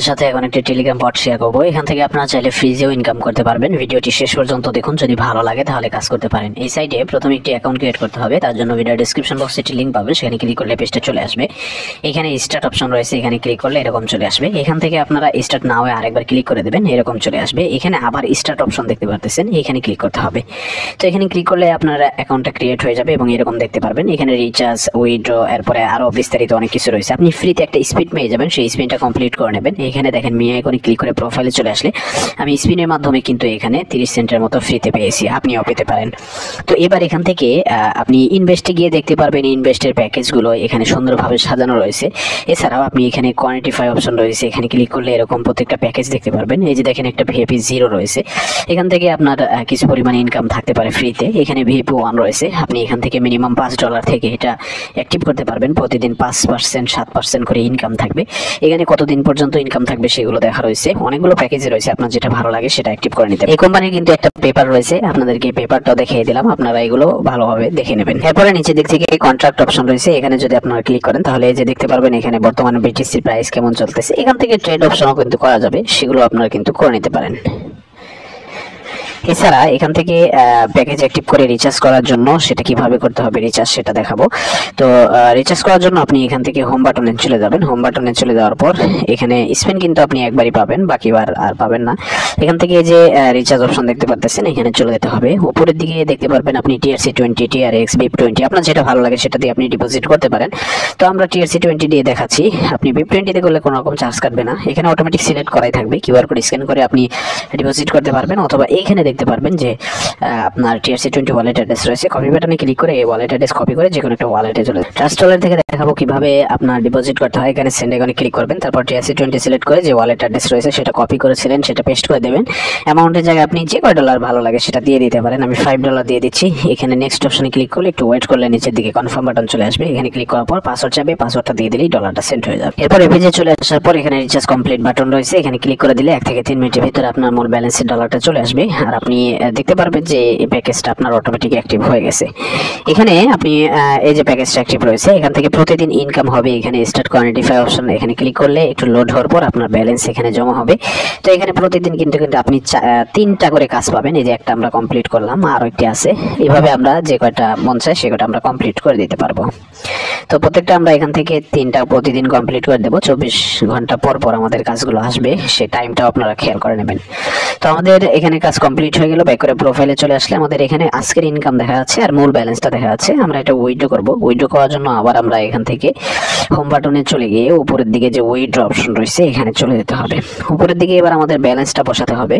সাথে এখন একটা টেলিগ্রাম বট শেয়ার করবো। এখান থেকে আপনারা চাইলে ফ্রিজেও ইনকাম করতে পারবেন। ভিডিওটি শেষ পর্যন্ত দেখুন, যদি ভালো লাগে তাহলে কাজ করতে পারেন। এই সাইটে প্রথমে একটি অ্যাকাউন্ট ক্রিয়েট করতে হবে। তার জন্য ভিডিও ডেসক্রিপশন বক্সে একটি লিঙ্ক পাবেন, সেখানে ক্লিক করলে পেজটা চলে আসবে। এখানে স্টার্ট অপশন রয়েছে, এখানে ক্লিক করলে এরকম চলে আসবে। এখান থেকে আপনারা স্টার্ট না হয়ে আরেকবার ক্লিক করে দেবেন, এরকম চলে আসবে। এখানে আবার স্টার্ট অপশন দেখতে পারতেছেন, এখানে ক্লিক করতে হবে। তো এখানে ক্লিক করলে আপনার অ্যাকাউন্টটা ক্রিয়েট হয়ে যাবে এবং এরকম দেখতে পারবেন। এখানে রিচার্জ, উইথড্র, এরপরে আরো বিস্তারিত অনেক কিছু রয়েছে। আপনি ফ্রিতে একটা স্পিড পেয়ে যাবেন, সেই স্পিনটা কমপ্লিট করে নেবেন। এখানে দেখেন মিয়া আইকনে ক্লিক করে প্রোফাইলে চলে আসলে আমি স্পিনের মাধ্যমে কিন্তু এখানে 30 সেন্টের মতো ফ্রিতে পেয়েছি, আপনিও পেতে পারেন। তো এবার এখান থেকে আপনি ইনভেস্টে গিয়ে দেখতে পারবেন ইনভেস্টের প্যাকেজগুলো এখানে সুন্দরভাবে সাজানো রয়েছে। এছাড়াও আপনি এখানে কোয়ান্টিফাই অপশন রয়েছে, এখানে ক্লিক করলে এরকম প্রত্যেকটা প্যাকেজ দেখতে পারবেন। এই যে দেখেন একটা ভিআইপি 0 রয়েছে, এখান থেকে আপনার কিছু পরিমাণে ইনকাম থাকতে পারে ফ্রিতে। এখানে ভিআইপি 1 রয়েছে, আপনি এখান থেকে মিনিমাম $5 থেকে এটা অ্যাক্টিভ করতে পারবেন। প্রতিদিন 5%, 7% করে ইনকাম থাকবে। এখানে কতদিন পর্যন্ত ইনকাম থাকবে সেগুলো দেখা রয়েছে। অনেকগুলো প্যাকেজ রয়েছে, আপনার যেটা ভালো লাগে সেটা অ্যাক্টিভ করে নিতে। এই কোম্পানির কিন্তু একটা পেপার রয়েছে, আপনাদেরকে পেপারটাও দেখিয়ে দিলাম, আপনারা এগুলো ভালোভাবে দেখে নেবেন। এরপরে নিচের দিক থেকে কন্ট্রাক্ট অপশন রয়েছে, এখানে যদি আপনারা ক্লিক করেন তাহলে এই যে দেখতে পারবেন এখানে বর্তমানে বিটিসি প্রাইস কেমন চলতেছে। এখান থেকে ট্রেড অপশনও কিন্তু করা যাবে, সেগুলো আপনারা কিন্তু করে নিতে পারেন। এছাড়া এখান থেকে প্যাকেজ অ্যাক্টিভ করে রিচার্জ করার জন্য সেটা কিভাবে করতে হবে রিচার্জ সেটা দেখাবো। তো রিচার্জ করার জন্য আপনি এখান থেকে হোম বাটনে চলে যাবেন। হোম বাটনে চলে যাওয়ার পর এখানে স্পেন কিন্তু আপনি একবারই পাবেন, বাকিবার আর পাবেন না। এখান থেকে যে রিচার্জ অপশন দেখতে পাচ্ছেন এখানে চলে যেতে হবে। উপরের দিকে দেখতে পারবেন আপনি TRC20, TRX, BIP20 আপনার যেটা ভালো লাগে সেটা দিয়ে আপনি ডিপোজিট করতে পারেন। তো আমরা TRC20 দিয়ে দেখাচ্ছি। আপনি BIP20 তে করলে কোনো রকম চার্জ কাটবে না, এখানে অটোমেটিক সিলেক্ট করাই থাকবে। কিউআর কোড স্ক্যান করে আপনি ডিপোজিট করতে পারবেন, অথবা এইখানে দেখতে পারবেন যে আপনার TRC20 ওয়ালেট অ্যাড্রেস রয়েছে। কপি বাটনে ক্লিক করে এই ওয়ালেট অ্যাড্রেস কপি করে যে কোনো একটা ওয়ালেটে চলে ট্রাস্ট ওয়ালেট থেকে দেখাবো কিভাবে আপনার ডিপোজিট করতে হয়। এখানে সেন্ড আইকনে ক্লিক করবেন, তারপর TRC20 সিলেক্ট করে যে ওয়ালেট অ্যাড্রেস রয়েছে সেটা কপি করেছিলেন সেটা পেস্ট করে দেবেন। অ্যামাউন্টের জায়গায় আপনি যে কয় ডলার ভালো লাগে সেটা দিয়ে দিতে পারেন। আমি $5 দিয়ে দিচ্ছি। এখানে নেক্সট অপশনে ক্লিক করলে একটু ওয়েট করলে নিচের দিকে কনফার্ম বাটন চলে আসবে। এখানে ক্লিক করার পর পাসওয়ার্ড চাইবে, পাসওয়ার্ডটা দিয়ে দিলেই ডলারটা সেন্ড হয়ে যাবে। এরপর এই পেজে চলে আসার পর এখানে রিচার্জ কমপ্লিট বাটন রয়েছে, এখানে ক্লিক করে দিলে 1 থেকে 3 মিনিটের ভিতরে আপনার মূল ব্যালেন্সের ডলারটা চলে আসবে। আর আপনি দেখতে পারবেন যে এই প্যাকেজটা আপনার অটোমেটিক অ্যাক্টিভ হয়ে গেছে। এখানে আপনি এই যে প্যাকেজটা অ্যাক্টিভ রয়েছে এখান থেকে প্রতিদিন ইনকাম হবে। এখানে স্টার্ট কোয়ান্টিফাই অপশন এখানে ক্লিক করলে একটু লোড হওয়ার পর আপনার ব্যালেন্স এখানে জমা হবে। তো এখানে প্রতিদিন কিন্তু আপনি 3টা করে কাজ পাবেন। এই যে একটা আমরা কমপ্লিট করলাম, আরো একটি আছে। এইভাবে আমরা যে কয়টা মন চায় সে কয়টা আমরা কমপ্লিট করে দিতে পারবো। তো প্রত্যেকটা আমরা এখান থেকে 3টা প্রতিদিন কমপ্লিট করে দেবো। 24 ঘন্টা পর পর আমাদের কাজগুলো আসবে, সেই টাইমটাও আপনারা খেয়াল করে নেবেন। তো আমাদের এখানে কাজ কমপ্লিট হয়ে গেল। ব্যাক করে প্রোফাইলে চলে আসলে আমাদের এখানে আজকের ইনকাম দেখা যাচ্ছে আর মূল ব্যালেন্সটা দেখা যাচ্ছে। আমরা এটা উইথড্র করব। উইথড্র করার জন্য আবার আমরা এখান থেকে হোম বাটনে চলে গিয়ে উপরের দিকে যে উইথড্র অপশন রয়েছে এখানে চলে যেতে হবে। উপরের দিকে এবার আমাদের ব্যালেন্সটা বসাতে হবে।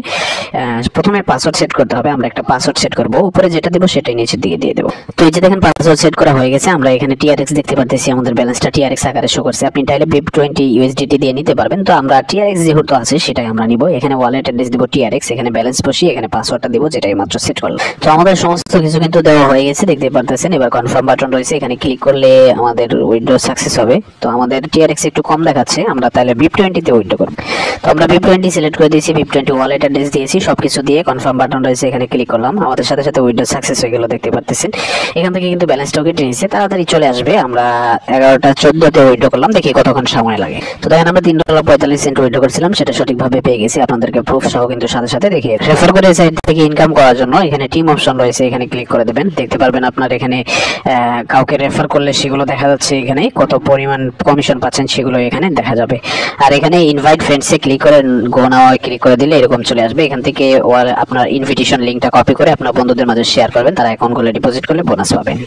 প্রথমে পাসওয়ার্ড সেট করতে হবে। আমরা একটা পাসওয়ার্ড সেট করব, উপরে যেটা দেব সেটাই নিচের দিকে দিয়ে দেব। তো এই যে দেখেন পাসওয়ার্ড সেট করা হয়ে গেছে। আমরা এখানে TRX দেখতে পাচ্ছি, আমাদের ব্যালেন্সটা TRX আকারে শো করছে। আপনি চাইলে BIP20 USDT দিয়ে নিতে পারবেন। তো আমরা TRX যেহেতু আছে সেটাই আমরা নিব। এখানে ওয়ালেট অ্যাড্রেস দিব TRX, এখানে ব্যালেন্স বসিয়ে এখানে পাসওয়ার্ডটা দিব যেটাই মাত্র সেট করলাম। তো আমাদের সমস্ত কিছু কিন্তু দেওয়া হয়ে গেছে, দেখতে পারতেছেন। এবার কনফার্ম বাটন রয়েছে, এখানে ক্লিক করলে আমাদের উইথড্র সাকসেস হবে। তো আমাদের TRX একটু কম দেখাচ্ছে, আমরা তাহলে BIP20 তে উইথড্র করব। তো আমরা BIP20 সিলেক্ট করে দিয়েছি, BIP20 ওয়ালেট অ্যাড্রেস দিয়েছি, সবকিছু দিয়ে কনফার্ম বাটন রয়েছে, এখানে ক্লিক করলাম। আমাদের সাথে সাথে উইথড্র সাকসেস হয়ে গেল, দেখতে পারতেছেন। এখান থেকে কিন্তু ব্যালেন্সটাও কেটে নিয়েছে, তাড়াতাড়ি চলে আসবে। আমরা 11টা 14 তে উইথড্র করলাম, দেখি কতক্ষণ সময় লাগে। তো দেখেন আমরা $3.45 উইথড্র করেছিলাম, সেটা সঠিকভাবে পেয়ে গেছি। আপনাদেরকে প্রুফ সহ কিন্তু সাথে সাথে দেখিয়ে রেফার করে সাইট থেকে ইনকাম করার জন্য এখানে টিম অপশন রয়েছে, এখানে ক্লিক করে দেবেন। দেখতে পারবেন আপনার এখানে কাউকে রেফার করলে সেগুলো দেখা যাচ্ছে, এখানে কত পরিমাণ কমিশন পাচ্ছেন সেগুলো এখানে দেখা যাবে। আর এখানে ইনভাইট ফ্রেন্ডসে ক্লিক করে গো নাও ক্লিক করে দিলে এরকম চলে আসবে। এখান থেকে আপনার ইনভিটেশন লিঙ্কটা কপি করে আপনার বন্ধুদের মাঝে শেয়ার করবেন, তারা অ্যাকাউন্ট খুলে ডিপোজিট করলে বোনাস পাবেন।